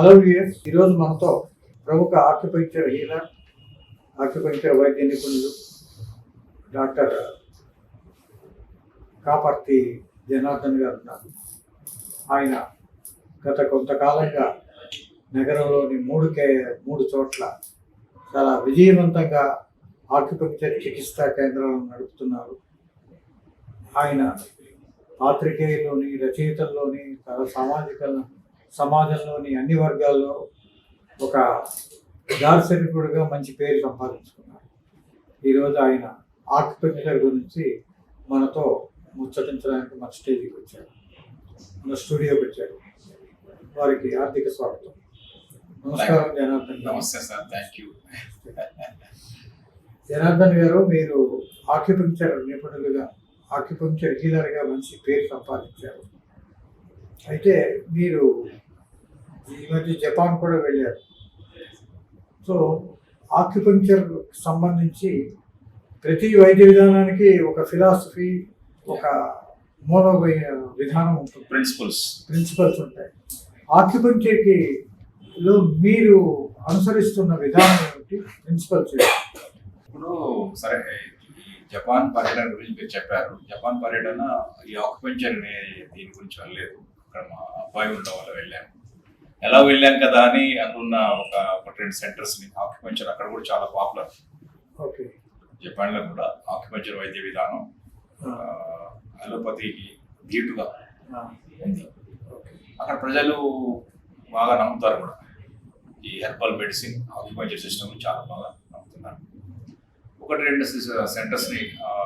Hello viewers, ఈరోజు మనతో ప్రముఖ ఆక్యుపంక్చర్ హీలర్, ఆక్యుపంక్చర్ వైద్య నిపుణులు డాక్టర్ కాపర్తి జనార్దన్ గారు ఉన్నారు. ఆయన గత కొంతకాలంగా నగరంలోని మూడు చోట్ల చాలా విజయవంతంగా ఆక్యుపంక్చర్ చికిత్సా కేంద్రాలను నడుపుతున్నారు. ఆయన పాత్రికేయుల్లోని, రచయితల్లోని, సమాజంలోని అన్ని వర్గాల్లో ఒక దార్శనికుడిగా మంచి పేరు సంపాదించుకున్నారు. ఈరోజు ఆయన ఆక్యుపంక్చర్ గురించి మనతో ముచ్చటించడానికి మన స్టేజ్కి వచ్చారు, మన స్టూడియోకి వచ్చారు. వారికి ఆర్థిక స్వాగతం. నమస్కారం జనార్దన్. నమస్తే సార్, థ్యాంక్ యూ. జనార్దన్ గారు, మీరు ఆక్యుపంక్చర్ నిపుణులుగా, ఆక్యుపంక్చర్ హీలర్గా మంచి పేరు సంపాదించారు. అయితే మీరు ఈ మధ్య జపాన్ కూడా వెళ్ళారు. సో ఆక్యుపంక్చర్ సంబంధించి ప్రతి వైద్య విధానానికి ఒక ఫిలాసఫీ, ఒక మూల విధానం ఉంటుంది, ప్రిన్సిపల్స్ ఉంటాయి. ఆక్యుపంక్చర్కి లో మీరు అనుసరిస్తున్న విధానం ఏమిటి, ప్రిన్సిపల్స్ ఏమిటి? ఇప్పుడు సరే, ఈ జపాన్ పర్యటన గురించి మీరు చెప్పారు. జపాన్ పర్యటన ఈ ఆక్యుపంక్చర్ అనే దీని గురించి వెళ్ళలేదు. అక్కడ మా అబ్బాయి ఉండడం వల్ల వెళ్ళాము. ఎలా వెళ్ళాం కదా అని అనుకున్న ఒక 2 సెంటర్స్ని ఆక్యుపంక్చర్ అక్కడ కూడా చాలా పాపులర్. ఓకే. జపాన్లో కూడా ఆక్యుపంక్చర్ వైద్య విధానం అలోపతికి ధీటుగా ఉంది. అక్కడ ప్రజలు బాగా నమ్ముతారు కూడా. ఈ హెర్బల్ మెడిసిన్, ఆక్యుపంక్చర్ సిస్టమ్ చాలా బాగా నమ్ముతున్నారు. 1-2 సెంటర్స్ని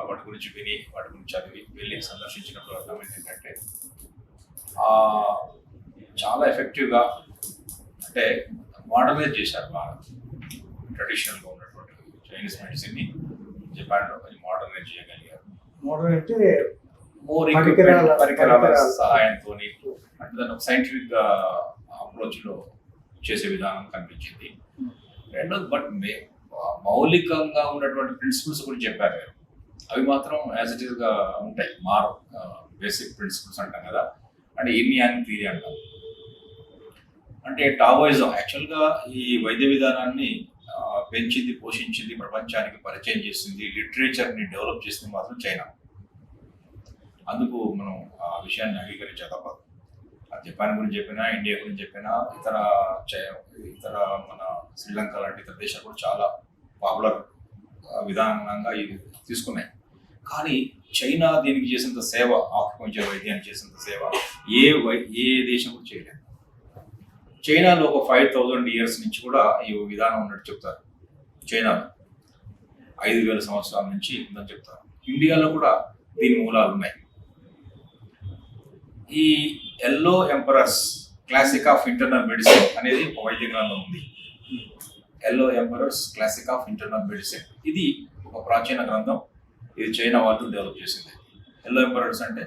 వాటి గురించి విని, వాటి గురించి చదివి వెళ్ళి సందర్శించినప్పుడు అర్థమైంది ఏంటంటే చాలా ఎఫెక్టివ్గా, అంటే మోడర్నైజ్ చేశారు బాగా. ట్రెడిషనల్గా ఉన్నటువంటి చైనీస్ మెడిసిన్ని జపాన్లో కొంచెం మోడర్నైజ్ చేయగలిగారు. మోడర్న్ అంటే మోర్ పరికరాల సహాయంతో, అంటే దాన్ని ఒక సైంటిఫిక్ అప్రోచ్లో చేసే విధానం కనిపించింది. రెండోది, బట్ మౌలికంగా ఉన్నటువంటి ప్రిన్సిపల్స్ గురించి చెప్పారు. అవి మాత్రం యాజ్ ఇట్ ఈస్గా ఉంటాయి. బేసిక్ ప్రిన్సిపల్స్ అంటాం కదా, అంటే ఇన్యాన్ థియరీ అంటాం. అంటే టావోయిజం యాక్చువల్గా ఈ వైద్య విధానాన్ని పెంచింది, పోషించింది, ప్రపంచానికి పరిచయం చేసింది, లిటరేచర్ని డెవలప్ చేసింది మాత్రం చైనా. అందుకు మనం ఆ విషయాన్ని అంగీకరించే తప్పదు. జపాన్ గురించి చెప్పినా, ఇండియా గురించి చెప్పినా, ఇతర మన శ్రీలంక లాంటి ఇతర దేశాలు కూడా చాలా పాపులర్ విధానంగా ఇది తీసుకున్నాయి. కానీ చైనా దీనికి చేసినంత సేవ, ఆక్యుపంక్చర్ వైద్యానికి చేసినంత సేవ ఏ దేశం కూడా చేయలేదు. చైనాలో ఒక 5000 ఇయర్స్ నుంచి కూడా ఈ విధానం ఉన్నట్టు చెప్తారు. చైనాలో 5000 సంవత్సరాల నుంచి ఉందని చెప్తారు. ఇండియాలో కూడా దీని మూలాలు ఉన్నాయి. ఈ yellow emperors classic of internal medicine అనేది ఒక వైద్య గ్రంథం ఉంది. Yellow emperors classic of internal medicine, ఇది ఒక ప్రాచీన గ్రంథం. ఇది చైనా వాళ్ళు డెవలప్ చేసింది. ఎల్లో ఎంపరర్స్ అంటే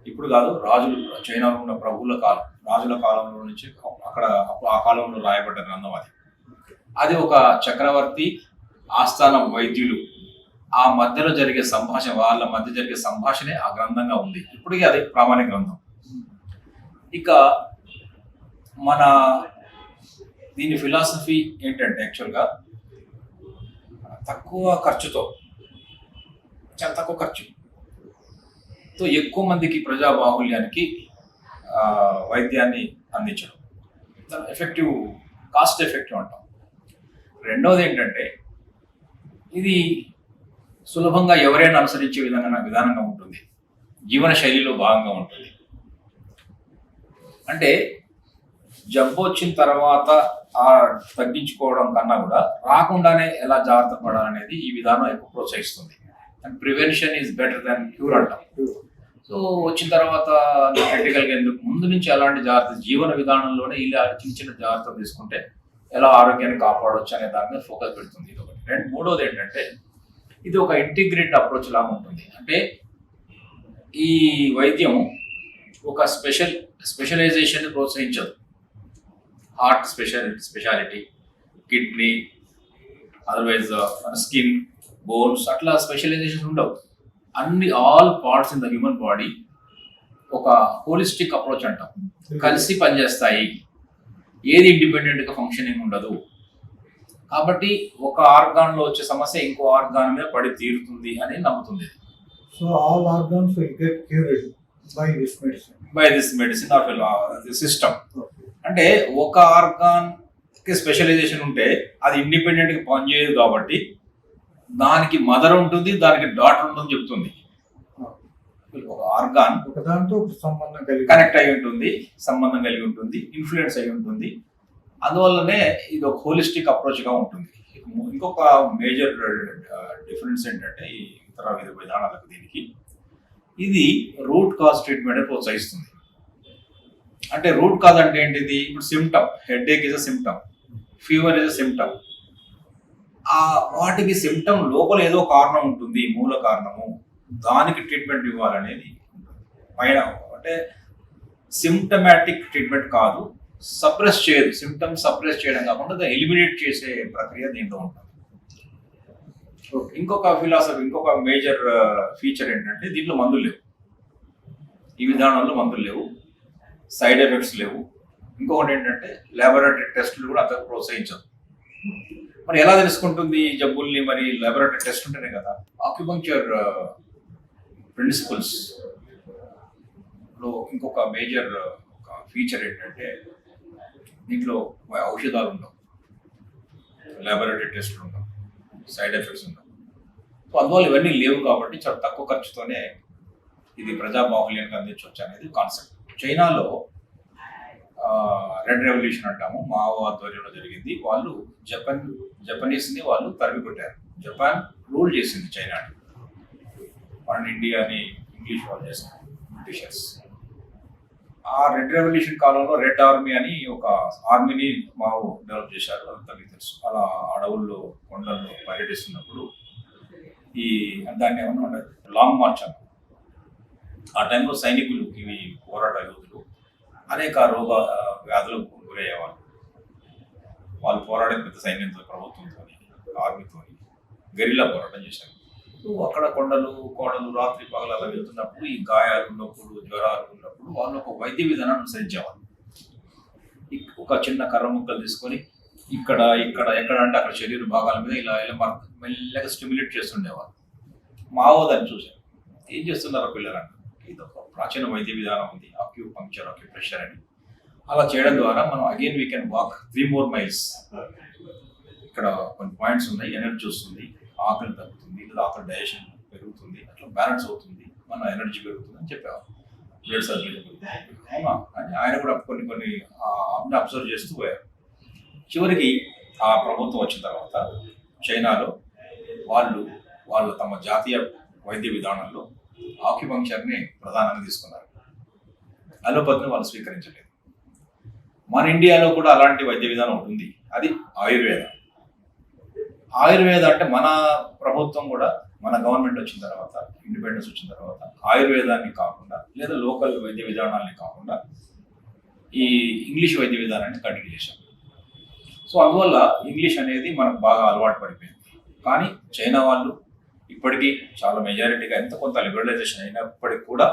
ఇప్పుడు కాదు, రాజులు, చైనాలో ఉన్న ప్రభువుల కాలం, రాజుల కాలంలో నుంచి అక్కడ ఆ కాలంలో రాయబడ్డ గ్రంథం అది. అది ఒక చక్రవర్తి, ఆస్థాన వైద్యులు, ఆ మధ్యలో జరిగే సంభాషణ, వాళ్ళ మధ్య జరిగే సంభాషణే ఆ గ్రంథంగా ఉంది. ఇప్పటికీ అది ప్రామాణిక గ్రంథం. ఇక మన దీని ఫిలాసఫీ ఏంటంటే యాక్చువల్గా తక్కువ ఖర్చుతో, చాలా తక్కువ ఖర్చుతో ఎక్కువ మందికి ప్రజాబాహుల్యానికి వైద్యాన్ని అందించడం, ఎఫెక్టివ్, కాస్ట్ ఎఫెక్టివ్ అంటాం. రెండవది ఏంటంటే ఇది సులభంగా ఎవరైనా అనుసరించే విధానంగా ఉంటుంది, జీవన శైలిలో భాగంగా ఉంటుంది. అంటే జబ్బు వచ్చిన తర్వాత తగ్గించుకోవడం కన్నా కూడా రాకుండానే ఎలా జాగ్రత్త పడాలనేది ఈ విధానం ఎక్కువ ప్రోత్సహిస్తుంది. And prevention is better than cure అంటాం. సో వచ్చిన తర్వాత క్రిటికల్గా ఎందుకు, ముందు నుంచి అలాంటి జాగ్రత్త, జీవన విధానంలోనే ఇలా చిన్న జాగ్రత్తలు తీసుకుంటే ఎలా ఆరోగ్యాన్ని కాపాడవచ్చు అనే దాని మీద ఫోకస్ పెడుతుంది. ఇది ఒకటి. మూడోది ఏంటంటే ఇది ఒక ఇంటిగ్రేటెడ్ అప్రోచ్ లాగా ఉంటుంది. అంటే ఈ వైద్యం ఒక స్పెషలైజేషన్ ప్రోత్సహించదు. Heart speciality, kidney, otherwise skin, bones, అట్లా స్పెషలైజేషన్ ఉండవు. All parts in the human body ఒక హోలిస్టిక్ అప్రోచ్ అంటాం, కలిసి పనిచేస్తాయి. ఏది ఇండిపెండెంట్గా ఫంక్షనింగ్ ఉండదు. కాబట్టి ఒక ఆర్గాన్లో వచ్చే సమస్య ఇంకో ఆర్గాన్ మీద పడి తీరుతుంది అని నమ్ముతుంది. So all organs will get cured by this medicine of system. అంటే ఒక ఆర్గాన్ కి స్పెషలైజేషన్ ఉంటే అది ఇండిపెండెంట్ గా పనిచేయదు కాబట్టి దానికి మదర్ ఉంటుంది, దానికి డాటర్ ఉంటుంది చెప్తుంది. ఒక ఆర్గాన్ ఒకదాంతో కనెక్ట్ అయి ఉంటుంది, సంబంధం కలిగి ఉంటుంది, ఇన్ఫ్లుయెన్స్ అయి ఉంటుంది. అందువల్లనే ఇది ఒక హోలిస్టిక్ అప్రోచ్ గా ఉంటుంది. ఇంకొక మేజర్ డిఫరెన్స్ ఏంటంటే ఈ ఇతర విధానాలకు దీనికి ఇది రూట్ కాజ్ ట్రీట్మెంట్ ప్రోత్సహిస్తుంది. అంటే రూట్ కాజ్ అంటే ఏంటిది? ఇప్పుడు symptom, headache is a symptom, fever is a symptom. వాటికి సిమ్టమ్ లోపల ఏదో కారణం ఉంటుంది, మూల కారణము, దానికి ట్రీట్మెంట్ ఇవ్వాలనేది పైన. అంటే సిమ్టమాటిక్ ట్రీట్మెంట్ కాదు, సప్రెస్ చేయదు. సిమ్టమ్ సప్రెస్ చేయడం కాకుండా దాన్ని ఎలిమినేట్ చేసే ప్రక్రియ దీంట్లో ఉంటుంది. ఇంకొక ఫిలాసఫీ, ఇంకొక మేజర్ ఫీచర్ ఏంటంటే దీంట్లో మందులు లేవు. ఈ విధానంలో మందులు లేవు, సైడ్ ఎఫెక్ట్స్ లేవు. ఇంకొకటి ఏంటంటే ల్యాబొరేటరీ టెస్టులు కూడా అంత ప్రోత్సహించదు. మరి ఎలా తెలుసుకుంటుంది ఈ జబ్బుల్ని? మరి ల్యాబొరేటరీ టెస్ట్ ఉంటేనే కదా. ఆక్యుపంక్చర్ ప్రిన్సిపల్స్ లో ఇంకొక మేజర్ ఫీచర్ ఏంటంటే దీంట్లో ఔషధాలు ఉండవు, ల్యాబొరేటరీ టెస్టులు ఉండవు, సైడ్ ఎఫెక్ట్స్ ఉండవు. సో అందువల్ల ఇవన్నీ లేవు కాబట్టి చాలా తక్కువ ఖర్చుతోనే ఇది ప్రజా బాహుళ్యానికి అందించవచ్చు అనేది కాన్సెప్ట్. చైనాలో రెడ్ రెవల్యూషన్ అంటాము, మావో ఆధ్వర్యంలో జరిగింది. వాళ్ళు జపనీస్ని వాళ్ళు తరిమి కొట్టారు. జపాన్ రూల్ చేసింది చైనాని, మన ఇండియాని ఇంగ్లీష్ వాళ్ళు చేస్తారు, బ్రిటిషర్స్. ఆ రెడ్ రెవల్యూషన్ కాలంలో రెడ్ ఆర్మీ అని ఒక ఆర్మీని మావో డెవలప్ చేశారు, అంతా మీకు తెలుసు. అలా అడవుల్లో కొండల్లో పర్యటిస్తున్నప్పుడు ఈ దాన్ని ఏమన్నా లాంగ్ మార్చ్ అన్న ఆ టైంలో సైనికులు, ఇవి పోరాట యోధులు అనేక రోగ వ్యాధులకు గురయ్యేవాళ్ళు. వాళ్ళు పోరాడే పెద్ద సైన్యంతో, ప్రభుత్వంతో, ఆర్మీతో గెరిల్లా పోరాటం చేశారు. అక్కడ కొండలు కోడలు రాత్రి పగలలా వెళ్తున్నప్పుడు ఈ గాయాలు ఉన్నప్పుడు, జ్వరాలు ఉన్నప్పుడు వాళ్ళు ఒక వైద్య విధానాన్ని అనుసరించేవాళ్ళు. ఒక చిన్న కర్ర ముక్కలు తీసుకొని ఇక్కడ ఇక్కడ ఎక్కడ అంటే అక్కడ శరీర భాగాల మీద ఇలా ఇలా మెల్లగా స్టిమ్యులేట్ చేస్తుండేవాళ్ళు. మావోదాన్ని చూశారు, ఏం చేస్తున్నారు పిల్లలని. ఇది ఒక ప్రాచీన వైద్య విధానం ఉంది, ఆక్యుపంక్చర్, ఆక్యుప్రెషర్ అని. అలా చేయడం ద్వారా మనం again we can walk 3 more miles. ఇక్కడ కొన్ని పాయింట్స్ ఉన్నాయి, ఎనర్జీ వస్తుంది, ఆకలి తగ్గుతుంది, లేదా ఆకలి డైజెషన్ పెరుగుతుంది, అట్లా బ్యాలెన్స్ అవుతుంది, మన ఎనర్జీ పెరుగుతుంది అని చెప్పేవారు. బ్లడ్ సర్క్యులేషన్ అవునా అని ఆయన కూడా కొన్ని అబ్జర్వ్ చేస్తూ పోయారు. చివరికి ఆ ప్రభుత్వం వచ్చిన తర్వాత చైనాలో వాళ్ళు తమ జాతీయ వైద్య విధానంలో ఆక్యుపంక్చర్ని ప్రధానంగా తీసుకున్నారు. అలోపతిని వాళ్ళు స్వీకరించలేదు. మన ఇండియాలో కూడా అలాంటి వైద్య విధానం ఉంటుంది, అది ఆయుర్వేద. ఆయుర్వేద అంటే మన ప్రభుత్వం కూడా, మన గవర్నమెంట్ వచ్చిన తర్వాత, ఇండిపెండెన్స్ వచ్చిన తర్వాత ఆయుర్వేదాన్ని కాకుండా, లేదా లోకల్ వైద్య విధానాన్ని కాకుండా ఈ ఇంగ్లీష్ వైద్య విధానాన్ని కంటిన్యూ చేశాం. సో అందువల్ల ఇంగ్లీష్ అనేది మనకు బాగా అలవాటు పడిపోయింది. కానీ చైనా వాళ్ళు ఇప్పటికీ చాలా మెజారిటీగా ఎంత కొంత లిబరలైజేషన్ అయినప్పటికీ కూడా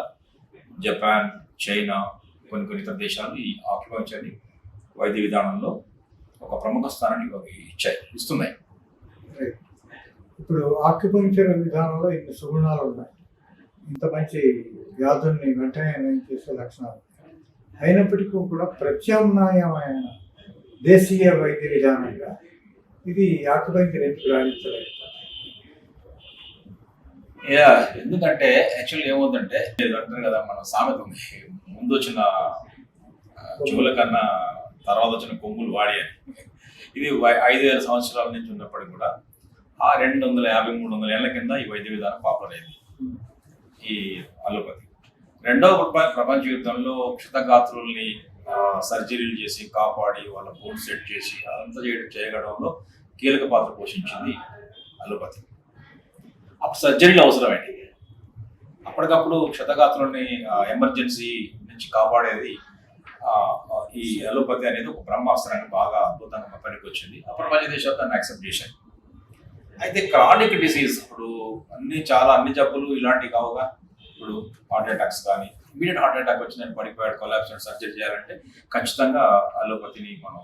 జపాన్, చైనా, కొన్ని ఇతర దేశాలు ఈ ఆక్యుపంక్చర్ని వైద్య విధానంలో ఒక ప్రముఖ స్థానాన్ని ఇస్తున్నాయి. ఇప్పుడు ఆక్యుపంక్చర్ విధానంలో ఇన్ని సుగుణాలు ఉన్నాయి, ఇంత మంచి వ్యాధుల్ని వెంటనే నయం చేసే లక్షణాలు అయినప్పటికీ కూడా ప్రత్యామ్నాయమైన దేశీయ వైద్య విధానంగా ఇది ఆక్యుపంక్చర్ ఎందుకు రాణించలేదు? ఎందుకంటే యాక్చువల్గా ఏమవుతుందంటే అంటారు కదా, మన సామెత ఉంది, ముందు వచ్చిన చెవుల కన్నా తర్వాత వచ్చిన కొమ్ములు వాడి అని. ఇది 5,000 సంవత్సరాల నుంచి ఉన్నప్పటికీ కూడా ఆ 250-300 ఏళ్ల కింద ఈ వైద్య విధానం పాపులర్ అయింది, ఈ అలోపతి. రెండవ ప్రపంచ యుద్ధంలో క్షతగాత్రుల్ని సర్జరీలు చేసి కాపాడి వాళ్ళ బోన్ సెట్ చేసి అదంతా చేయడంలో కీలక పాత్ర పోషించింది అలోపతి. అప్పుడు సర్జరీలు అవసరమైంది. అప్పటికప్పుడు క్షతగాత్రుల్ని ఎమర్జెన్సీ నుంచి కాపాడేది ఈ అలోపతి అనేది ఒక బ్రహ్మాస్త్రాన్ని బాగా అద్భుతంగా పనికి వచ్చింది. ప్రపంచ దేశాలు దాన్ని యాక్సెప్ట్ చేశాయి. అయితే క్రానిక్ డిసీజ్, ఇప్పుడు అన్ని జబ్బులు ఇలాంటివి కావుగా. ఇప్పుడు హార్ట్ అటాక్స్ కానీ, ఇమీడియట్ హార్ట్ అటాక్ వచ్చిందని పడిపోయాడు, కొలాప్స్ సర్జరీ చేయాలంటే ఖచ్చితంగా అలోపతిని మనం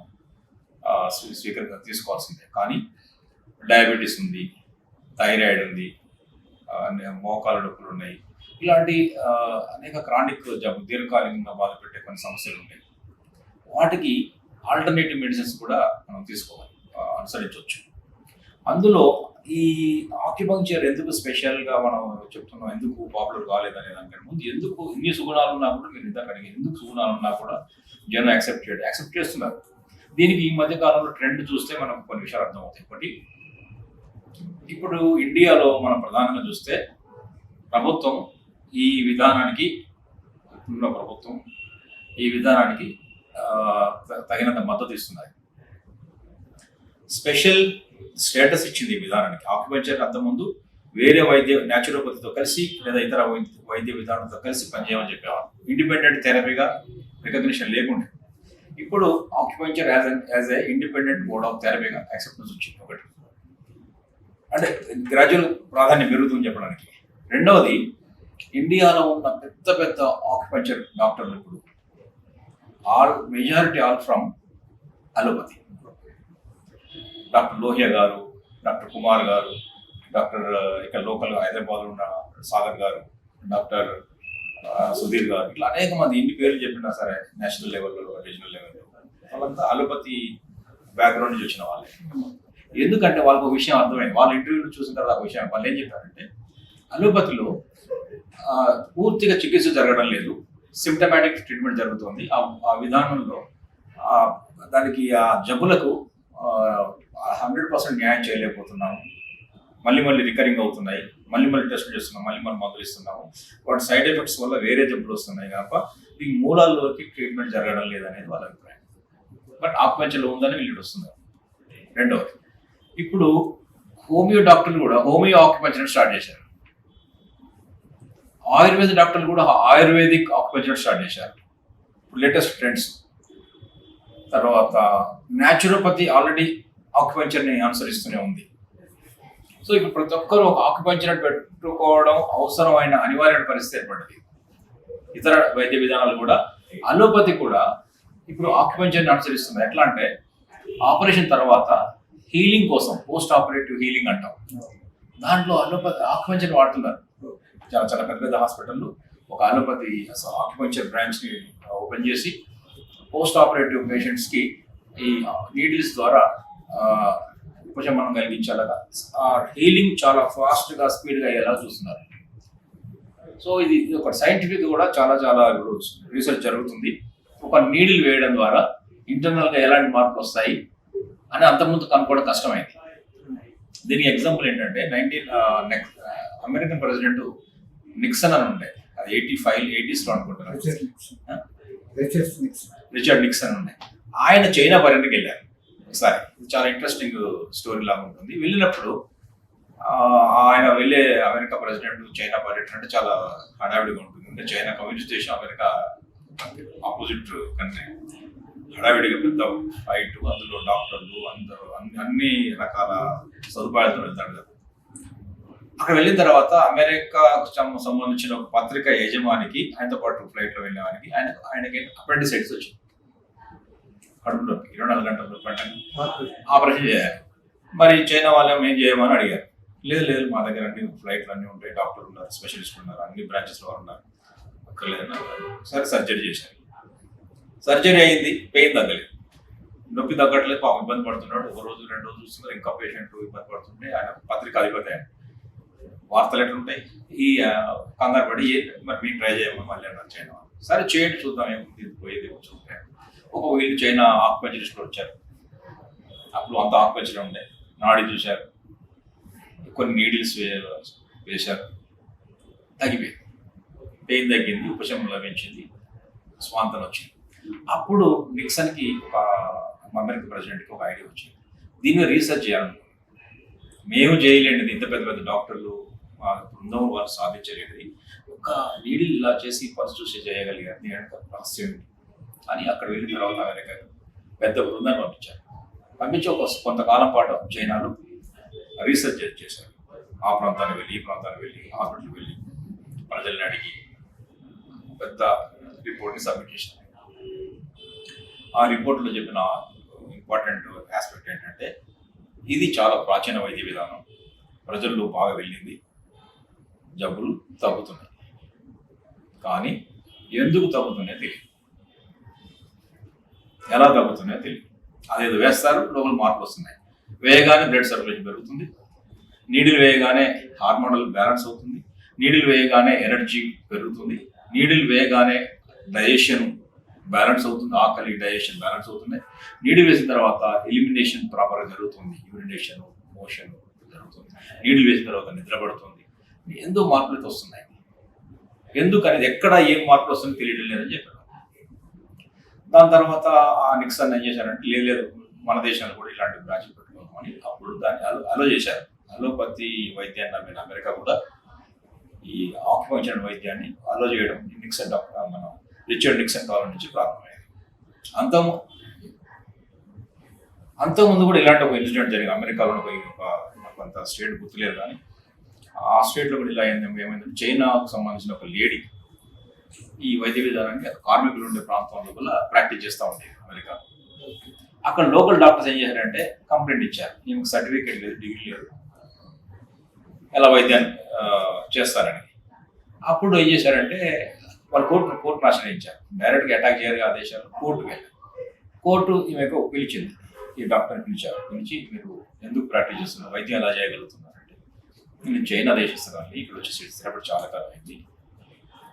తీసుకోవాల్సిందే. కానీ డయాబెటీస్ ఉంది, థైరాయిడ్ ఉంది, మోకాలు నొప్పులు ఉన్నాయి, ఇలాంటి అనేక క్రానిక్ జబ్బు దీర్ఘకాలికంగా బాధపెట్టే కొన్ని సమస్యలు ఉన్నాయి. వాటికి ఆల్టర్నేటివ్ మెడిసిన్స్ కూడా మనం తీసుకోవాలి, అనుసరించవచ్చు. అందులో ఈ ఆక్యుపంక్చర్ ఎందుకు స్పెషల్గా మనం చెప్తున్నాం, ఎందుకు పాపులర్ కాలేదనే దానికంటే ముందు ఎందుకు ఇన్ని సుగుణాలు ఉన్నా కూడా, మీరు ఇందాక అడిగి ఎందుకు సుగుణాలు ఉన్నా కూడా జనం యాక్సెప్ట్ చేస్తున్నారు. దీనికి ఈ మధ్య కాలంలో ట్రెండ్ చూస్తే మనకు కొన్ని విషయాలు అర్థమవుతాయి. ఒకటి, ఇప్పుడు ఇండియాలో మనం ప్రధానంగా చూస్తే ప్రభుత్వం ఈ విధానానికి తగినంత మద్దతు ఇస్తున్నారు. స్పెషల్ స్టేటస్ ఇచ్చింది ఈ విధానానికి. ఆక్యుపంక్చర్ అంతకుముందు వేరే న్యాచురోపతితో కలిసి లేదా ఇతర వైద్య విధానంతో కలిసి పనిచేయమని చెప్పేవారు. ఇండిపెండెంట్ థెరపీగా రికగ్నిషన్ లేకుండా ఇప్పుడు acupuncture as a independent mode of థెరపీగా యాక్సెప్టెన్స్ వచ్చింది. ఒకటి అంటే గ్రాడ్యువల్ ప్రాధాన్యం పెరుగుతుందని చెప్పడానికి. రెండవది, ఇండియాలో ఉన్న పెద్ద పెద్ద ఆక్యుపంక్చర్ డాక్టర్లు ఇప్పుడు majority all from allopathy. Doctor Lohia గారు, డాక్టర్ కుమార్ గారు, డాక్టర్ ఇక్కడ లోకల్ హైదరాబాద్లో ఉన్న సాగర్ గారు, డాక్టర్ సుధీర్ గారు, ఇట్లా అనేక మంది ఇన్ని పేర్లు చెప్పినా సరే నేషనల్ లెవెల్లో, రీజనల్ లెవెల్లో వాళ్ళంతా అలోపతి బ్యాక్గ్రౌండ్ నుంచి వచ్చిన వాళ్ళే. ఎందుకంటే వాళ్ళకు ఒక విషయం అర్థమైంది. వాళ్ళ ఇంటర్వ్యూలు చూసిన తర్వాత ఒక విషయం వాళ్ళు ఏం చెప్పారంటే, అలోపతిలో పూర్తిగా చికిత్స జరగడం లేదు, సిమ్టమాటిక్ ట్రీట్మెంట్ జరుగుతుంది. ఆ విధానంలో దానికి ఆ జబ్బులకు 100% న్యాయం చేయలేకపోతున్నాము. మళ్ళీ రికరింగ్ అవుతున్నాయి, మళ్ళీ టెస్ట్ చేస్తున్నాం, మళ్ళీ మందులు ఇస్తున్నాము. వాటి సైడ్ ఎఫెక్ట్స్ వల్ల వేరే జబ్బులు వస్తున్నాయి కనుక ఈ మూలాల్లోకి ట్రీట్మెంట్ జరగడం లేదనేది వాళ్ళ అభిప్రాయం. బట్ ఆక్యుపంక్చర్లో ఉందని వీళ్ళు వస్తున్నారు. రెండవది, ఇప్పుడు హోమియో డాక్టర్లు కూడా హోమియో ఆక్యుపంక్చర్ స్టార్ట్ చేశారు. ఆయుర్వేద డాక్టర్లు కూడా ఆయుర్వేదిక్ ఆక్యుపంక్చర్ స్టార్ట్ చేశారు. Latest trends. తర్వాత న్యాచురోపతి ఆల్రెడీ ఆక్యుపంక్చర్ని అనుసరిస్తూనే ఉంది. సో ఇప్పుడు ప్రతి ఒక్కరు ఒక ఆక్యుపంక్చర్ పెట్టుకోవడం అవసరమైన అనివార్య పరిస్థితి ఏర్పడింది. ఇతర వైద్య విధానాలు కూడా, అలోపతి కూడా ఇప్పుడు ఆక్యుపంక్చర్ని అనుసరిస్తుంది. ఎట్లా అంటే ఆపరేషన్ తర్వాత హీలింగ్ కోసం పోస్ట్ ఆపరేటివ్ హీలింగ్ అంటాం, దాంట్లో అలోపతి ఆక్యుపంక్చర్ వాడుతున్నారు. చాలా పెద్ద హాస్పిటల్లో ఒక అలోపతి ఆక్యుపంక్చర్ బ్రాంచ్ని ఓపెన్ చేసి పోస్ట్ ఆపరేటివ్ పేషెంట్స్కి ఈ నీడిల్స్ ద్వారా ఉపశమనం కలిగించేలాగా హీలింగ్ చాలా ఫాస్ట్గా స్పీడ్గా అయ్యేలా చూస్తున్నారు. సో ఇది ఒక సైంటిఫిక్ కూడా చాలా రీసెర్చ్ జరుగుతుంది. ఒక నీడిల్ వేయడం ద్వారా ఇంటర్నల్గా ఎలాంటి మార్పులు వస్తాయి అని అంతకుముందు కనుక్కోవడం కష్టమైంది. దీనికి ఎగ్జాంపుల్ ఏంటంటే అమెరికన్ ప్రెసిడెంట్ నిక్సన్ అని ఉండే, అది 80s అనుకుంటున్నాను, రిచర్డ్ నిక్సన్ ఉండే. ఆయన చైనా పర్యటనకి వెళ్ళారు ఒకసారి. చాలా ఇంట్రెస్టింగ్ స్టోరీ లాగా ఉంటుంది. వెళ్ళినప్పుడు ఆయన వెళ్ళే అమెరికా ప్రెసిడెంట్ చైనా పర్యటన అంటే చాలా హడావిడిగా ఉంటుంది. అంటే చైనా కమ్యూనిస్ట్ దేశం, అమెరికా ఆపోజిట్ కంట్రీ. హడావిడిగా పెద్ద ఫైట్, అందులో డాక్టర్లు అందరూ అన్ని రకాల సదుపాయాలతో వెళ్తాడు కదా. అక్కడ వెళ్ళిన తర్వాత అమెరికాకు సంబంధించిన ఒక పత్రిక యజమానికి, ఆయనతో పాటు ఫ్లైట్లో వెళ్ళిన వానికి ఆయనకి అపెండిసైటిస్ వచ్చింది. కడుపులో 24 గంటల ఆపరేషన్ చేయాలి. మరి చైనా వాళ్ళు ఏం చేయమని అడిగారు. లేదు మా దగ్గర అన్ని ఫ్లైట్లు అన్నీ ఉంటాయి, డాక్టర్లు ఉన్నారు, స్పెషలిస్టులు ఉన్నారు, అన్ని బ్రాంచెస్లో ఉన్నారు, అక్కర్లేదన్నారు. సరే సర్జరీ చేశారు. సర్జరీ అయింది, పెయిన్ తగ్గలేదు, నొప్పి తగ్గట్లేదు, పాపం ఇబ్బంది పడుతున్నాడు. ఒక రోజు 2 రోజులు చూస్తున్నారు, ఇంకా పేషెంట్లు ఇబ్బంది పడుతుంటే ఆయన పత్రిక అధిపతి వార్తలు ఎట్లుంటాయి, ఈ కంగారు పడి మరి మీరు ట్రై చేయమని మళ్ళీ అన్నారు చైనా. సరే చేయండి, చూద్దాం ఏముంది, పోయేది చూద్దాం. ఒక వీళ్ళు చైనా ఆక్యుపంక్చరిస్టులు వచ్చారు. అప్పుడు అంత ఆక్యుపంక్చర్ ఉండే, నాడి చూశారు, కొన్ని నీడిల్స్ వేశారు, తగ్గిపోయింది, పెయిన్ తగ్గింది, ఉపశమనం లభించింది, స్వాంతన వచ్చింది. అప్పుడు నిక్సన్కి ఒక అమెరికా ప్రెసిడెంట్కి ఒక ఐడియా వచ్చింది, దీని మీద రీసెర్చ్ చేయాలనుకున్నాం. మేము చేయలేండి, ఇంత పెద్ద డాక్టర్లు బృందం వాళ్ళు సాధించలేనిది, ఒక నీడిల్ ఇలా చేసి పల్స్ చూసి చేయగలిగారు, దీని రహస్యం అని. అక్కడ వెళ్ళిన తర్వాత అమెరికా పెద్ద బృందాన్ని పంపించి కొంతకాలం పాటు చైనాలో రీసెర్చ్ చేశారు. ఆ ప్రాంతానికి వెళ్ళి, ఈ ప్రాంతానికి వెళ్ళి, హాస్పిటల్కి వెళ్ళి, ప్రజల్ని అడిగి పెద్ద రిపోర్ట్ని సబ్మిట్ చేశాను. ఆ రిపోర్ట్లో చెప్పిన ఇంపార్టెంట్ ఆస్పెక్ట్ ఏంటంటే ఇది చాలా ప్రాచీన వైద్య విధానం, ప్రజల్లో బాగా వెళ్ళింది, జబ్బులు తగ్గుతున్నాయి. కానీ ఎందుకు తగ్గుతున్నాయో తెలియదు, ఎలా తగ్గుతున్నాయో తెలియదు. అదేదో వేస్తారు, లోపల మార్పులు వస్తున్నాయి. వేయగానే బ్లడ్ సర్క్యులేషన్ పెరుగుతుంది, నీడిల్ వేయగానే హార్మోనల్ బ్యాలెన్స్ అవుతుంది, నీడిల్ వేయగానే ఎనర్జీ పెరుగుతుంది, నీడిల్ వేయగానే డైజెషన్ బ్యాలెన్స్ అవుతుంది, ఆకలి డైజెషన్ బ్యాలెన్స్ అవుతుంది. నీడిల్ వేసిన తర్వాత ఎలిమినేషన్ ప్రాపర్గా జరుగుతుంది, యూరినేషన్ మోషన్ జరుగుతుంది. నీడిల్ వేసిన తర్వాత నిద్రపడుతుంది. ఎందుకు మార్పులు అయితే వస్తున్నాయి, ఎందుకు అనేది ఎక్కడ ఏం మార్పులు వస్తుందో తెలియడం లేదని చెప్పారు. దాని తర్వాత ఆ నిక్సన్ ఏం చేశారంటే లేదు మన దేశంలో కూడా ఇలాంటి బ్రాంచ్ పెట్టుకోమని అప్పుడు దాన్ని అలో చేశారు. అలోపతి వైద్యాన్ని మీద అమెరికా కూడా ఈ ఆక్యుపంక్చర్ వైద్యాన్ని అలో చేయడం నిక్సన్ డాక్టర్ మనం రిచర్డ్ నిక్సన్ కాలం నుంచి ప్రారంభమైంది. అంతకుముందు కూడా ఇలాంటి ఒక ఇన్సిడెంట్ జరిగింది అమెరికాలో. నాకు అంత స్టేట్ గుర్తులేదు, కానీ ఆ స్టేట్లో కూడా ఇలా ఏమైందంటే చైనాకు సంబంధించిన ఒక లేడీ ఈ వైద్య విధానాన్ని కార్మికులు ఉండే ప్రాంతంలో కూడా ప్రాక్టీస్ చేస్తూ ఉండేది అమెరికా. అక్కడ లోకల్ డాక్టర్స్ ఏం చేశారంటే కంప్లైంట్ ఇచ్చారు, ఈమెకు సర్టిఫికేట్ లేదు, డిగ్రీ లేదు, ఎలా వైద్యాన్ని చేస్తారని. అప్పుడు ఏం చేశారంటే వాళ్ళు కోర్టును ఆశ్రయించారు. డైరెక్ట్గా అటాక్ చేయరు ఆ దేశాల్లో, కోర్టుకు వెళ్ళారు. కోర్టు ఈమెకు పిలిచింది, ఈ డాక్టర్ని పిలిచి మీరు ఎందుకు ప్రాక్టీస్ చేస్తున్నారు, వైద్యం ఎలా చేయగలుగుతున్నారంటే నేను చైనా దేశస్తురాలి, ఇక్కడ వచ్చి స్థిరపడి చాలా కాలం అయింది,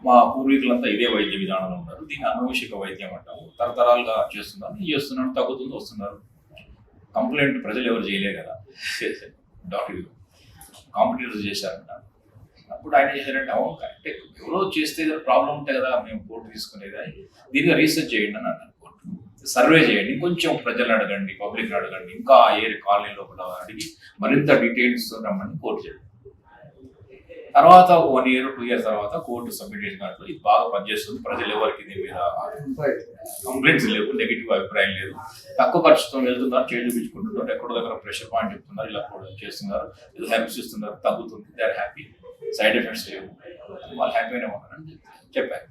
మా పూర్వీకులంతా ఇదే వైద్య విధానంలో ఉన్నారు, దీన్ని అనువంశిక వైద్యం అంటాము, తరతరాలుగా చేస్తున్నాను, తగ్గుతుంది, వస్తున్నారు. కంప్లైంట్ ప్రజలు ఎవరు చేయలే కదా, డాక్టర్ కాంపిటీటర్స్ చేశారంట. అప్పుడు ఆయన చేశారంటే అవును కరెక్టే, ఎవరో చేస్తే ప్రాబ్లం ఉంటాయి కదా, మేము కోర్టు తీసుకునేది, దీనిగా రీసెర్చ్ చేయండి అని అన్నారు. కోర్టు సర్వే చేయండి, కొంచెం ప్రజలను అడగండి, పబ్లిక్ని అడగండి, ఇంకా ఏరి కాలనీ లోపల అడిగి మరింత డీటెయిల్స్ రమ్మని కోర్టు చెప్పారు. తర్వాత 1 year 2 years తర్వాత కోర్టు సబ్మిట్ చేసిన దాంట్లో ఇది బాగా పనిచేస్తుంది, ప్రజలు ఎవరికి దీని మీద కంప్లైంట్స్ లేవు, నెగిటివ్ అభిప్రాయం లేదు, తక్కువ ఖర్చుతో వెళ్తున్నారు, చేయి చూపించుకుంటున్నారు, ఎక్కడో దగ్గర ప్రెషర్ పాయింట్ చెప్తున్నారు, ఇలా కూడా చేస్తున్నారు, ఇది హెల్ప్స్ ఇస్తున్నారు, తగ్గుతుంది, they are happy, side effects లేవు, వాళ్ళు హ్యాపీగానే ఉన్నారని చెప్పారు.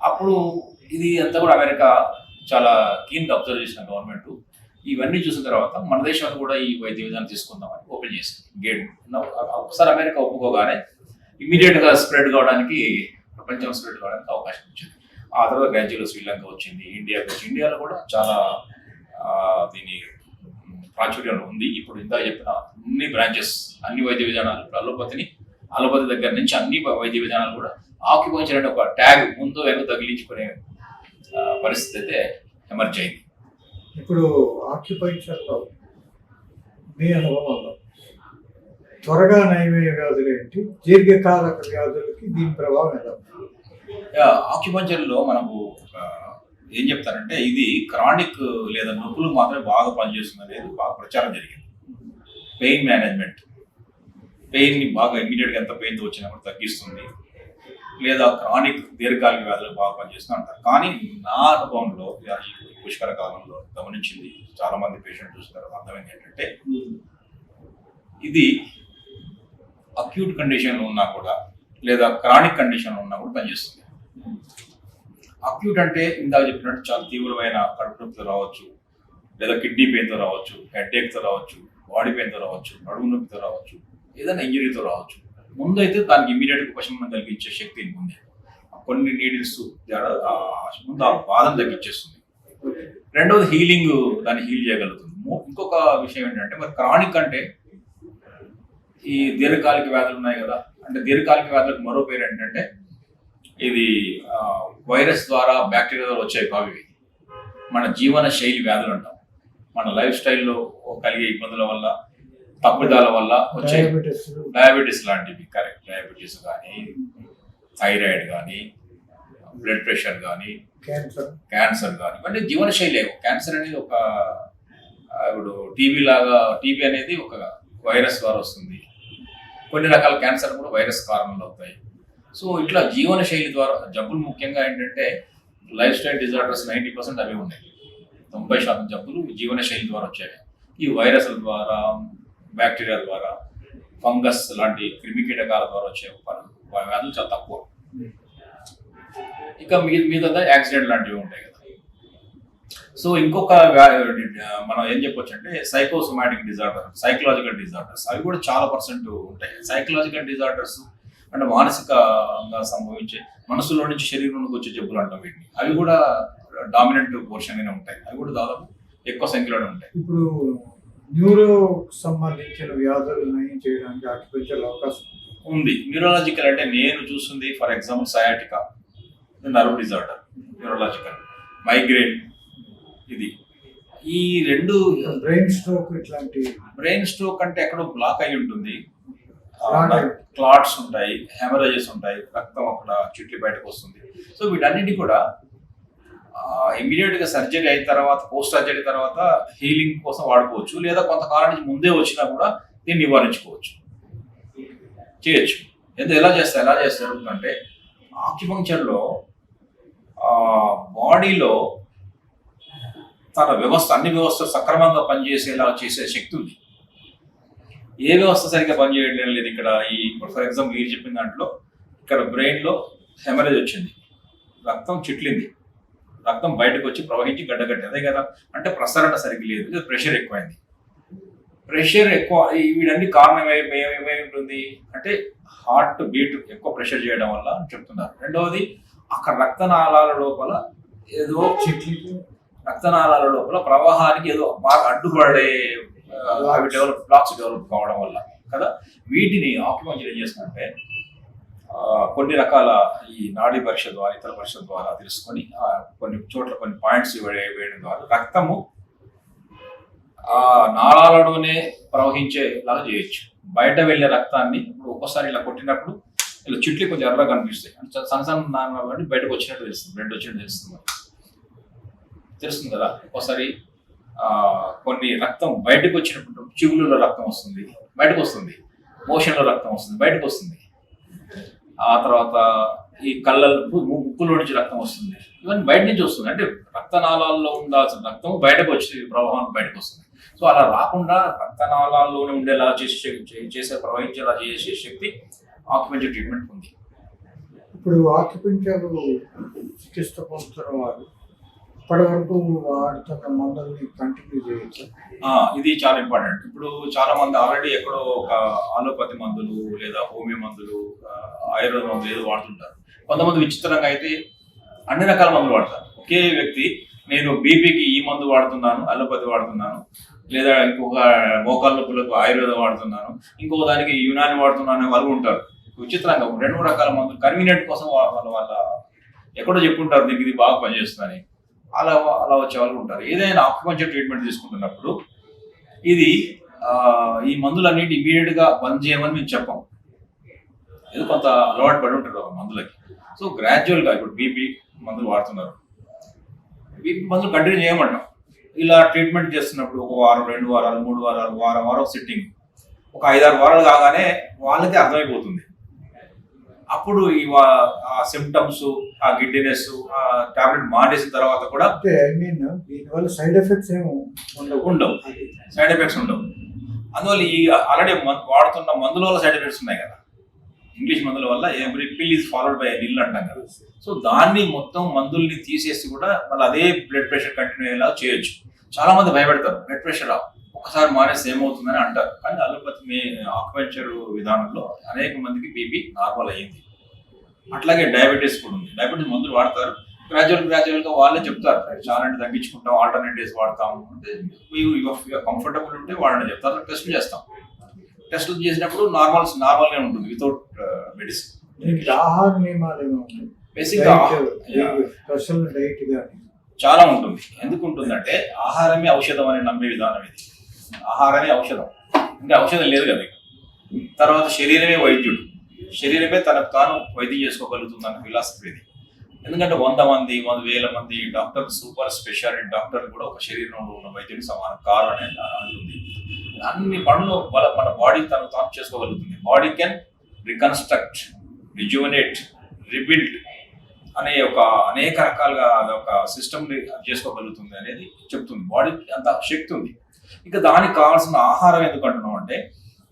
అప్పుడు ఇది అంతా కూడా అమెరికా చాలా కీన్గా అబ్జర్వ్ చేసిన గవర్నమెంట్ ఇవన్నీ చూసిన తర్వాత మన దేశంలో కూడా ఈ వైద్య విధానం తీసుకుందామని ఓపెన్ చేసింది గేట్. ఒకసారి అమెరికా ఒప్పుకోగానే ఇమీడియట్గా స్ప్రెడ్ కావడానికి, ప్రపంచం స్ప్రెడ్ కావడానికి అవకాశం వచ్చింది. ఆ తర్వాత గ్రాడ్యువల్గా శ్రీలంక వచ్చింది, ఇండియాకి వచ్చి ఇండియాలో కూడా చాలా దీని ప్రాచుర్యంలో ఉంది. ఇప్పుడు ఇంత చెప్పిన అన్ని బ్రాంచెస్, అన్ని వైద్య విధానాలు, అలోపతి దగ్గర నుంచి అన్ని వైద్య విధానాలు కూడా ఆక్యుపంక్చర్ అనే ఒక ట్యాగ్ ముందు వెనక తగిలించుకునే పరిస్థితి అయితే ఎమర్జ్ అయింది. ఇప్పుడు ఆక్యుపంక్చర్లో మీ అనుభవంలో త్వరగా నయమయ్యే వ్యాధులు ఏంటి, దీర్ఘకాలిక వ్యాధులకి దీని ప్రభావం ఎలా? ఆక్యుపంక్చర్లో మనకు ఏం చెప్తారంటే ఇది క్రానిక్ లేదా నొప్పులు మాత్రమే బాగా పనిచేస్తుంది అనేది బాగా ప్రచారం జరిగింది. పెయిన్ మేనేజ్మెంట్, పెయిన్ని బాగా ఇమీడియట్గా ఎంత పెయిన్తో వచ్చినప్పుడు తగ్గిస్తుంది, లేదా క్రానిక్ దీర్ఘకాలిక వ్యాధులకు బాగా పనిచేస్తుంది అంటారు. కానీ నా అనుభవంలో ఈ పుష్కర కాలంలో గమనించింది, చాలా మంది పేషెంట్ చూసిన అర్థమైంది ఏంటంటే ఇది అక్యూట్ కండిషన్లో ఉన్నా కూడా లేదా క్రానిక్ కండిషన్లో ఉన్నా కూడా పనిచేస్తుంది. అక్యూట్ అంటే ఇందాక చెప్పినట్టు చాలా తీవ్రమైన కడుపు నొప్పితో రావచ్చు, లేదా కిడ్నీ పెయిన్తో రావచ్చు, హెడ్ఏక్తో రావచ్చు, బాడీ పెయిన్తో రావచ్చు, నడుము నొప్పితో రావచ్చు, ఏదైనా ఇంజరీతో రావచ్చు. ముందైతే దానికి ఇమీడియట్గా ఉపశమనం కలిగించే శక్తి ముందే కొన్ని నీడిల్స్ ముందు ఆ బాధను తగ్గించేస్తుంది. రెండవది హీలింగ్, దాన్ని హీల్ చేయగలుగుతుంది. ఇంకొక విషయం ఏంటంటే మరి క్రానిక్ అంటే ఈ దీర్ఘకాలిక వ్యాధులు ఉన్నాయి కదా, అంటే దీర్ఘకాలిక వ్యాధులకు మరో పేరు ఏంటంటే ఇది వైరస్ ద్వారా, బ్యాక్టీరియా ద్వారా వచ్చే కావి మన జీవన శైలి వ్యాధులు అంటాం. మన లైఫ్ స్టైల్లో కలిగే ఇబ్బందుల వల్ల, తప్పిదాల వల్ల వచ్చే డయాబెటీస్ లాంటివి. కరెక్ట్, డయాబెటీస్ కానీ, థైరాయిడ్ కానీ, బ్లడ్ ప్రెషర్ కానీ, క్యాన్సర్ కానీ, అంటే జీవనశైలి. క్యాన్సర్ అనేది ఒక ఇప్పుడు టీబీ అనేది ఒక వైరస్ ద్వారా వస్తుంది. కొన్ని రకాల క్యాన్సర్ కూడా వైరస్ కారణంలో అవుతాయి. సో ఇట్లా జీవనశైలి ద్వారా జబ్బులు, ముఖ్యంగా ఏంటంటే లైఫ్ స్టైల్ డిజార్డర్స్ 90% అవి ఉన్నాయి. 90% జబ్బులు జీవనశైలి ద్వారా వచ్చాయి. ఈ వైరస్ల ద్వారా, బ్యాక్టీరియా ద్వారా, ఫంగస్ లాంటి క్రిమి కీటకాల ద్వారా వచ్చే వ్యాధులు చాలా తక్కువ. ఇక మీద యాక్సిడెంట్ లాంటివి ఉంటాయి కదా. సో ఇంకొక మనం ఏం చెప్పొచ్చు అంటే సైకోసోమాటిక్ డిజార్డర్, సైకలాజికల్ డిజార్డర్స్, అవి కూడా చాలా పర్సెంట్ ఉంటాయి. సైకలాజికల్ డిజార్డర్స్ అంటే మానసికంగా సంభవించే, మనసులో నుంచి శరీరంలోకి వచ్చే జబ్బులు అంటాం వీటిని. అవి కూడా డామినెంట్ పోర్షన్ గానే ఉంటాయి. అవి కూడా దాదాపు ఎక్కువ సంఖ్యలోనే ఉంటాయి. ఇప్పుడు న్యూరో సంబంధించిన వ్యాధులు నయం చేయడానికి ఆక్యుపెంచర్ అవకాశం ఉంది. న్యూరలాజికల్ అంటే నేను చూస్తుంది for example sciatica, nerve disorder, neurological, migraine, ఇది ఈ రెండు. బ్రెయిన్ స్ట్రోక్ ఇట్లాంటి, బ్రెయిన్ స్ట్రోక్ అంటే ఎక్కడో బ్లాక్ అయి ఉంటుంది, క్లాట్స్ ఉంటాయి, హెమరేజెస్ ఉంటాయి, రక్తం అక్కడ చుట్టి బయటకు వస్తుంది. సో వీటన్నిటి కూడా ఇమీడియట్ గా సర్జరీ అయిన తర్వాత, పోస్ట్ సర్జరీ తర్వాత హీలింగ్ కోసం వాడుకోవచ్చు, లేదా కొంతకాలం నుంచి ముందే వచ్చినా కూడా దీన్ని నివారించుకోవచ్చు, చేయొచ్చు. ఎలా చేస్తారు అంటే ఆక్యుపంక్చర్లో బాడీలో తన వ్యవస్థ, అన్ని వ్యవస్థలు సక్రమంగా పనిచేసేలా చేసే శక్తి ఉంది. ఏ వ్యవస్థ సరిగ్గా పనిచేయడం లేదు ఇక్కడ. ఫర్ ఎగ్జాంపుల్ మీరు చెప్పిన దాంట్లో ఇక్కడ బ్రెయిన్లో హెమరేజ్ వచ్చింది, రక్తం చిట్లింది, రక్తం బయటకు వచ్చి ప్రవహించి గడ్డగట్టి, అదే కదా. అంటే ప్రసరణ సరిగ్గా లేదు, ప్రెషర్ ఎక్కువైంది. ప్రెషర్ ఎక్కువ, వీడన్ని కారణం ఏమై ఉంటుంది అంటే హార్ట్ బీట్ ఎక్కువ ప్రెషర్ చేయడం వల్ల అని చెప్తున్నారు. రెండవది అక్కడ రక్తనాళాల లోపల ఏదో రక్తనాళాల లోపల ప్రవాహానికి ఏదో బాగా అడ్డుపడే అవి బ్లాక్స్ డెవలప్ కావడం వల్ల కదా. వీటిని ఆక్యుపంక్చర్ ఏం చేస్తుందంటే కొన్ని రకాల ఈ నాడీ పరీక్ష ద్వారా, ఇతర పరీక్ష ద్వారా తెలుసుకొని కొన్ని చోట్ల కొన్ని పాయింట్స్ వేయడం ద్వారా రక్తము ఆ నాళాలలోనే ప్రవహించేలాగా చేయొచ్చు. బయట వెళ్ళే రక్తాన్ని ఇప్పుడు ఒక్కోసారి ఇలా కొట్టినప్పుడు ఇలా చుట్లు కొంచెం ఎర్రగా కనిపిస్తాయి, అంటే సన్న బయటకు వచ్చినట్టు తెలుస్తుంది, బ్లడ్ వచ్చినట్టు తెలుస్తుంది కదా. ఒకసారి కొన్ని రక్తం బయటకు వచ్చినప్పుడు చెవులలో రక్తం వస్తుంది, బయటకు వస్తుంది, మోషన్లో రక్తం వస్తుంది, బయటకు వస్తుంది. ఆ తర్వాత ఈ ముక్కులో నుంచి రక్తం వస్తుంది, ఇవన్నీ బయట నుంచి వస్తుంది. అంటే రక్తనాళాల్లో ఉండాల్సిన రక్తం బయటకు వచ్చి ప్రవాహం బయటకు వస్తుంది. సో అలా రాకుండా రక్తనాళాల్లోనే ఉండేలా చేసే ప్రవహించేలా చేసే శక్తి ఆక్యుపెంచర్ ట్రీట్మెంట్ ఉంది. ఇప్పుడు ఆక్యుపెంచర్ చికిత్స పొందుతున్న వారు ఇప్పటి వరకు వాడుతున్న మందుల్ని కంటిన్యూ చేయొచ్చు. ఇది చాలా ఇంపార్టెంట్. ఇప్పుడు చాలా మంది ఆల్రెడీ ఎక్కడో ఒక ఆలోపతి మందులు లేదా హోమియో మందులు, ఆయుర్వేద మందులు ఏదో వాడుతుంటారు. కొంతమంది విచిత్రంగా అయితే అన్ని రకాల మందులు వాడతారు. ఒకే వ్యక్తి నేను బీపీకి ఈ మందు వాడుతున్నాను, అలోపతి వాడుతున్నాను, లేదా ఇంకొక మోకాళ్ళ నొప్పులకు ఆయుర్వేదం వాడుతున్నాను, ఇంకొక దానికి యునాని వాడుతున్నాను వాళ్ళు ఉంటారు. విచిత్రంగా 2 రకాల మందులు కన్వీనియంట్ కోసం వాళ్ళ ఎక్కడో చెప్పుంటారు దీనికి ఇది బాగా పనిచేస్తుందని. అలా వచ్చే వాళ్ళు ఉంటారు. ఏదైనా ఆక్యుపంక్చర్ ట్రీట్మెంట్ తీసుకుంటున్నప్పుడు ఇది ఈ మందులన్నిటి ఇమీడియట్ గా బంద్ చేయమని మేము చెప్పాం. ఏదో కొంత అలవాటు పడి ఉంటారు మందులకి. సో గ్రాడ్యువల్ గా ఇప్పుడు బీపీ మందులు వాడుతున్నారు, బీపీ మందులు కంటిన్యూ చేయమంటాం. ఇలా ట్రీట్మెంట్ చేస్తున్నప్పుడు 1 వారం, 2 వారాలు, 3 వారాలు, వారం సిట్టింగ్, ఒక 5-6 వారాలు కాగానే వాళ్ళకి అర్థమైపోతుంది. అప్పుడు ఆ సిమ్టమ్స్, ఆ గిడ్డినెస్, ఆ టాబ్లెట్ మానేసిన తర్వాత కూడా దీనివల్ల సైడ్ ఎఫెక్ట్స్ ఏమి ఉండవు. సైడ్ ఎఫెక్ట్స్ ఉండవు. అందువల్ల ఈ ఆల్రెడీ వాడుతున్న మందుల వల్ల సైడ్ ఎఫెక్ట్స్ ఉన్నాయి కదా. ఇంగ్లీష్ మందుల వల్ల ఎవ్రీ పిల్ ఈజ్ ఫాలోడ్ బై నిల్ అంటాం కదా. సో దాన్ని మొత్తం మందుల్ని తీసేసి కూడా మళ్ళీ అదే బ్లడ్ ప్రెషర్ కంటిన్యూ అయ్యేలా చేయొచ్చు. చాలా మంది భయపడతారు బ్లడ్ ప్రెషర్ ఒకసారి మానేసి ఏమవుతుందని అంటారు. కానీ అలోపతి ఆక్యుపంక్చర్ విధానంలో అనేక మందికి బీపీ నార్మల్ అయ్యింది. అట్లాగే డయాబెటీస్ కూడా ఉంది. డయాబెటీస్ మందులు వాడతారు, గ్రాడ్యువల్ గా వాళ్ళే చెప్తారు చాలా అంటే తగ్గించుకుంటాం, ఆల్టర్నేటివ్స్ వాడతాము అంటే కంఫర్టబుల్ ఉంటే వాళ్ళని చెప్తారు. టెస్టులు చేస్తాం, టెస్టులు చేసినప్పుడు నార్మల్గా ఉంటుంది వితౌట్ మెడిసిన్. ఆహార నియమాలు బేసిక్గా చాలా ఉంటుంది. ఎందుకు ఉంటుందంటే ఆహారమే ఔషధం అని నమ్మే విధానం ఇది. ఆహారమే ఔషధం, ఇంకా ఔషధం లేదు కదా. తర్వాత శరీరమే వైద్యుడు, శరీరమే తనకు తాను వైద్యం చేసుకోగలుగుతుంది అన్న ఫిలాసఫీ ఇది. ఎందుకంటే 100 మంది 1000 మంది డాక్టర్, సూపర్ స్పెషాలిటీ డాక్టర్లు కూడా ఒక శరీరంలో ఉన్న వైద్యుని సమానం కారు అనేది అంటుంది. అన్ని పనులు మన బాడీ తను తాను చేసుకోగలుగుతుంది. బాడీ కెన్ రికన్స్ట్రక్ట్, రిజ్యువనేట్, రిబిల్డ్ అనే అనేక రకాలుగా అదొక సిస్టమ్ చేసుకోగలుగుతుంది అనేది చెప్తుంది. బాడీకి అంత శక్తి ఉంది. ఇంకా దానికి కావాల్సిన ఆహారం ఎందుకు అంటున్నాం అంటే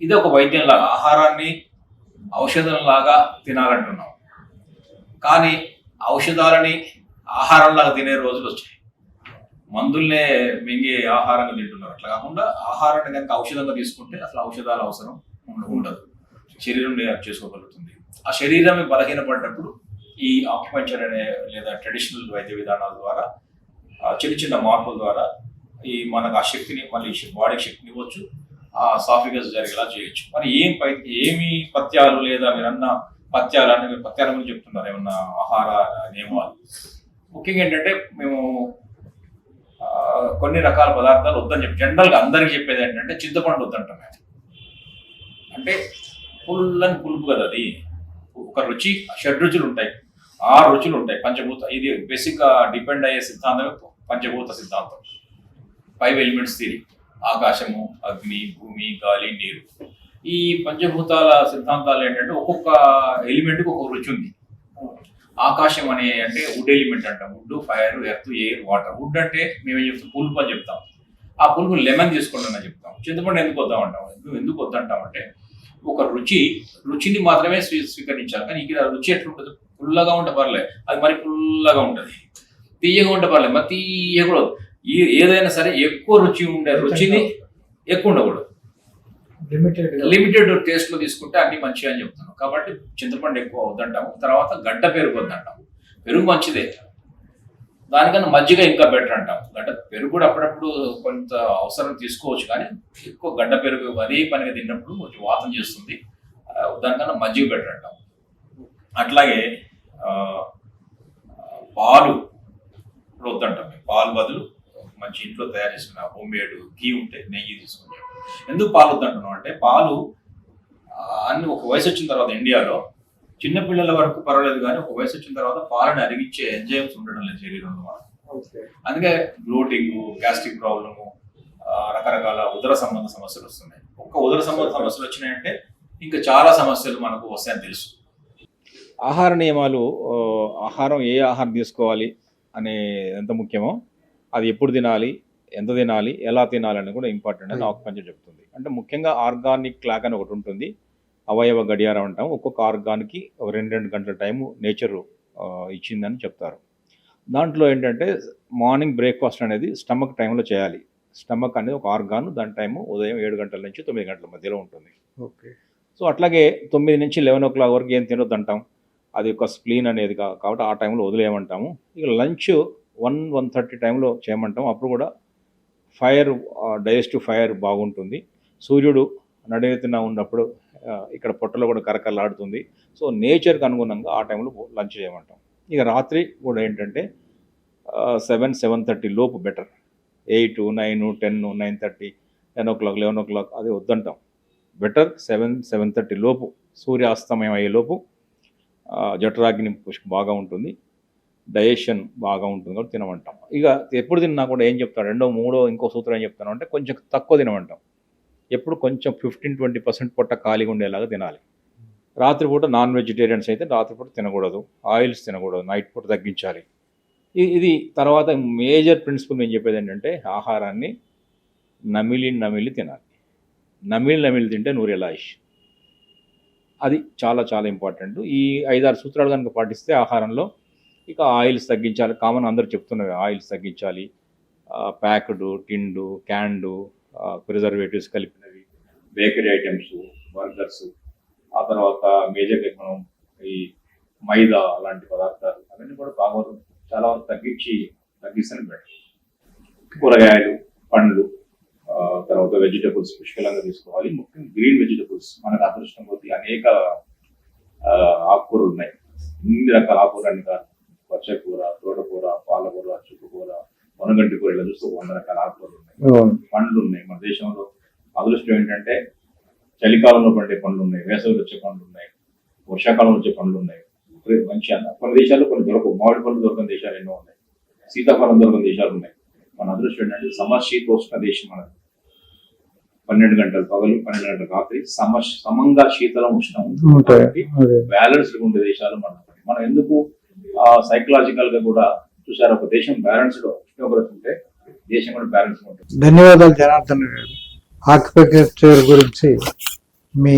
ఇది ఒక వైద్యం లాగా, ఆహారాన్ని ఔషధం లాగా తినాలంటున్నాం. కానీ ఔషధాలని ఆహారంలాగా తినే రోజులు వచ్చాయి. మందుల్నే మింగి ఆహారంగా తింటున్నారు. అట్లా కాకుండా ఆహారాన్ని కనుక ఔషధంగా తీసుకుంటే అసలు ఔషధాల అవసరం ఉండదు, శరీరం చేసుకోగలుగుతుంది. ఆ శరీరమే బలహీనపడినప్పుడు ఈ ఆక్యుపంచర్ అనే లేదా ట్రెడిషనల్ వైద్య విధానాల ద్వారా చిన్న చిన్న మార్పుల ద్వారా ఈ మనకు ఆ శక్తిని మళ్ళీ బాడీకి శక్తిని ఇవ్వచ్చు, ఆ సాఫిగస్ జరిగేలా చేయొచ్చు. మరి ఏమి పథ్యాలు లేదా మీరన్న పథ్యాల గురించి చెప్తున్నారు, ఏమన్నా ఆహార నియమాలు? ముఖ్యంగా ఏంటంటే మేము కొన్ని రకాల పదార్థాలు వద్దని చెప్పి జనరల్గా అందరికి చెప్పేది ఏంటంటే చింతపండు వద్దంటాం మేము. అంటే పుల్లని పులుపు కదా అది, ఒక రుచి షడ్రుచులు ఉంటాయి, 6 రుచులు ఉంటాయి పంచభూత. ఇది బేసిక్గా డిపెండ్ అయ్యే సిద్ధాంతం పంచభూత సిద్ధాంతం, 5 ఎలిమెంట్స్ థియరీ. ఆకాశము, అగ్ని, భూమి, గాలి, నీరు. ఈ పంచభూతాల సిద్ధాంతాలు ఏంటంటే ఒక్కొక్క ఎలిమెంట్కి ఒక్కొక్క రుచి ఉంది. ఆకాశం అంటే వుడ్ ఎలిమెంట్ అంటాం, wood, fire, earth, air, water. Wood అంటే మేమేం చెప్తాం, పులుపు అని చెప్తాం. ఆ పులుపు లెమన్ తీసుకుంటామని చెప్తాం. చింతపండు ఎందుకు వద్దామంటాం, ఎందుకు వద్దంటామంటే ఒక రుచిని మాత్రమే స్వీకరించాలి. కానీ ఇక్కడ రుచి ఎట్లుంటుంది, పుల్లగా ఉంటే పర్లేదు, అది మరి పుల్లగా ఉంటుంది. తీయగా ఉంటే పర్లేదు, మరి తీయ కూడా. ఏదైనా సరే ఎక్కువ రుచి ఉండే రుచిని ఎక్కువ ఉండకూడదు, లిమిటెడ్ టేస్ట్ లో తీసుకుంటే అన్ని మంచిగా అని చెప్తాను. కాబట్టి చింతపండు ఎక్కువ వద్దంటాము. తర్వాత గడ్డ పెరుగు వద్దంటాము. పెరుగు మంచిదే, దానికన్నా మజ్జిగ ఇంకా బెటర్ అంటాం. పెరుగు కూడా అప్పుడప్పుడు కొంత అవసరం తీసుకోవచ్చు, కానీ ఎక్కువ గడ్డ పెరుగు అదే పనిగా తిన్నప్పుడు కొంచెం వాతం చేస్తుంది, దానికన్నా మజ్జిగ బెటర్ అంటాం. అట్లాగే పాలు కూడా వద్దంటాం. పాలు బదులు మంచి ఇంట్లో తయారు చేసుకున్న హోమ్మేడ్ ఘీ ఉంటే నెయ్యి తీసుకుంటాం. ఎందుకు పాలు వద్దంటున్నాం అంటే పాలు అన్ని ఒక వయసు వచ్చిన తర్వాత ఇండియాలో చిన్నపిల్లల వరకు పర్వాలేదు, కానీ ఒక వయసు వచ్చిన తర్వాత పాలను అరిగించే ఎంజైమ్స్ ఉండడం లేదు శరీరంలో మనకు. అందుకే బ్లోటింగ్, గ్యాస్ట్రిక్ ప్రాబ్లము, రకరకాల ఉదర సంబంధ సమస్యలు వస్తున్నాయి. ఒక్క ఉదర సంబంధ సమస్యలు వచ్చినాయంటే ఇంకా చాలా సమస్యలు మనకు వస్తాయని తెలుసు. ఆహార నియమాలు, ఆహారం ఏ ఆహారం తీసుకోవాలి అనే ఎంత ముఖ్యమో అది ఎప్పుడు తినాలి, ఎంత తినాలి, ఎలా తినాలని కూడా ఇంపార్టెంట్ అని ఆక్యుపంచర్ చెప్తుంది. అంటే ముఖ్యంగా ఆర్గానిక్ క్లాక్ అని ఒకటి ఉంటుంది, అవయవ గడియారం అంటాం. ఒక్కొక్క ఆర్గాన్కి 2 గంటల టైము నేచర్ ఇచ్చిందని చెప్తారు. దాంట్లో ఏంటంటే మార్నింగ్ బ్రేక్ఫాస్ట్ అనేది స్టమక్ టైంలో చేయాలి. స్టమక్ అనేది ఒక ఆర్గాన్, దాని టైము ఉదయం 7 గంటల నుంచి 9 గంటల మధ్యలో ఉంటుంది. ఓకే. సో అట్లాగే 9 నుంచి 11 o'clock వరకు ఏం తినొద్దు అంటాం, అది ఒక స్ప్లీన్ అనేది కాబట్టి ఆ టైంలో వదిలేయమంటాము. ఇక లంచ్ 1-1:30 టైంలో చేయమంటాం. అప్పుడు కూడా డైజెస్టివ్ ఫైర్ బాగుంటుంది. సూర్యుడు నడినెత్తిన ఉన్నప్పుడు ఇక్కడ పొట్టలో కూడా కరకరలాడుతుంది. సో నేచర్కి అనుగుణంగా ఆ టైంలో లంచ్ చేయమంటాం. ఇక రాత్రి కూడా ఏంటంటే 7-7:30 లోపు బెటర్. 8, 9, 10, 9:30, 10 o'clock, 11 o'clock అది వద్దంటాం. బెటర్ 7-7:30 లోపు, సూర్యాస్తమయం అయ్యే లోపు జఠరాగ్ని బాగా ఉంటుంది, డైజెషన్ బాగా ఉంటుంది కాబట్టి తినమంటాం. ఇక ఎప్పుడు తిన్నా కూడా ఏం చెప్తాడు, 2-3 ఇంకో సూత్రం ఏం చెప్తాను అంటే కొంచెం తక్కువ తినమంటాం. ఎప్పుడు కొంచెం 15-20% పొట్ట ఖాళీగా ఉండేలాగా తినాలి. రాత్రిపూట నాన్ వెజిటేరియన్స్ అయితే రాత్రిపూట తినకూడదు, ఆయిల్స్ తినకూడదు, నైట్ పూట తగ్గించాలి. ఇది తర్వాత మేజర్ ప్రిన్సిపల్ నేను చెప్పేది ఏంటంటే ఆహారాన్ని నమిలి తినాలి. నమిలి తింటే నూరేలాయిష్. అది చాలా చాలా ఇంపార్టెంట్. ఈ 5-6 సూత్రాలు కనుక పాటిస్తే ఆహారంలో ఇక ఆయిల్స్ తగ్గించాలి. కామన్ అందరూ చెప్తున్నవి, ఆయిల్స్ తగ్గించాలి, ప్యాక్డ్, టిండు, క్యాన్డు, ప్రిజర్వేటివ్స్ కలిపినవి, బేకరీ ఐటమ్స్, బర్గర్స్, ఆ తర్వాత మేజర్గా మనం ఈ మైదా లాంటి పదార్థాలు అవన్నీ కూడా బాగా చాలా వరకు తగ్గిస్తేనే బెటర్. కూరగాయలు, పండ్లు, తర్వాత వెజిటబుల్స్ పుష్కలంగా తీసుకోవాలి. ముఖ్యంగా గ్రీన్ వెజిటబుల్స్. మనకు అదృష్టం కొద్ది అనేక ఆకుకూరలు ఉన్నాయి, ఇన్ని రకాల ఆకుకూరని కాదు, పచ్చకూర, తోటకూర, పాలకూర, చుక్కకూర, వనగంటి కూర, ఇలా చూస్తూ 100 రకాల ఆకుకూరలు ఉన్నాయి. పండ్లు ఉన్నాయి. మన దేశంలో అదృష్టం ఏంటంటే చలికాలంలో పండే పండ్లు ఉన్నాయి, వేసవిలో వచ్చే పండ్లు ఉన్నాయి, వర్షాకాలంలో వచ్చే పండ్లు ఉన్నాయి. మంచి కొన్ని దేశాల్లో కొన్ని దొరకవు, మామిడి పండ్లు దొరకని దేశాలు ఎన్నో ఉన్నాయి, శీతాకాలం దొరకని దేశాలు ఉన్నాయి. మన అదృష్టం ఏంటంటే సమశీతోష్ణ దేశం మనది. 12 గంటలు పగలు, 12 గంటల రాత్రి, సమంగా శీతలం ఉష్ణం ఉంటుంది. బ్యాలెన్స్డ్ ఉండే దేశాలు మనం ఎందుకు సైకలాజికల్ గా కూడా చూసారు, ఒక దేశం బ్యాలెన్స్డ్ ఉష్ణోగ్రత ఉంటే దేశం కూడా బ్యాలెన్స్ ఉంటుంది. ధన్యవాదాలు జనార్దన్ గారు. ఆక్యుపంక్చర్ గురించి మీ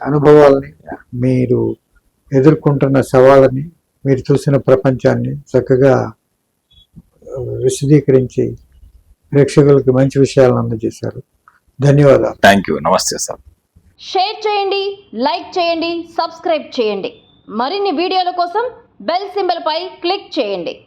అనుభవాలని, మీరు ఎదుర్కొంటున్న సవాళ్ళని మీరు చూసిన ప్రపంచాన్ని చక్కగా విశదీకరించి ప్రేక్షకులకి మంచి విషయాలను అందజేశారు. ధన్యవాదాలు. Thank you. నమస్తే సార్. షేర్ చేయండి, లైక్ చేయండి, సబ్స్క్రైబ్ చేయండి. మరిన్ని వీడియోల కోసం బెల్ సింబల్ పై క్లిక్ చేయండి.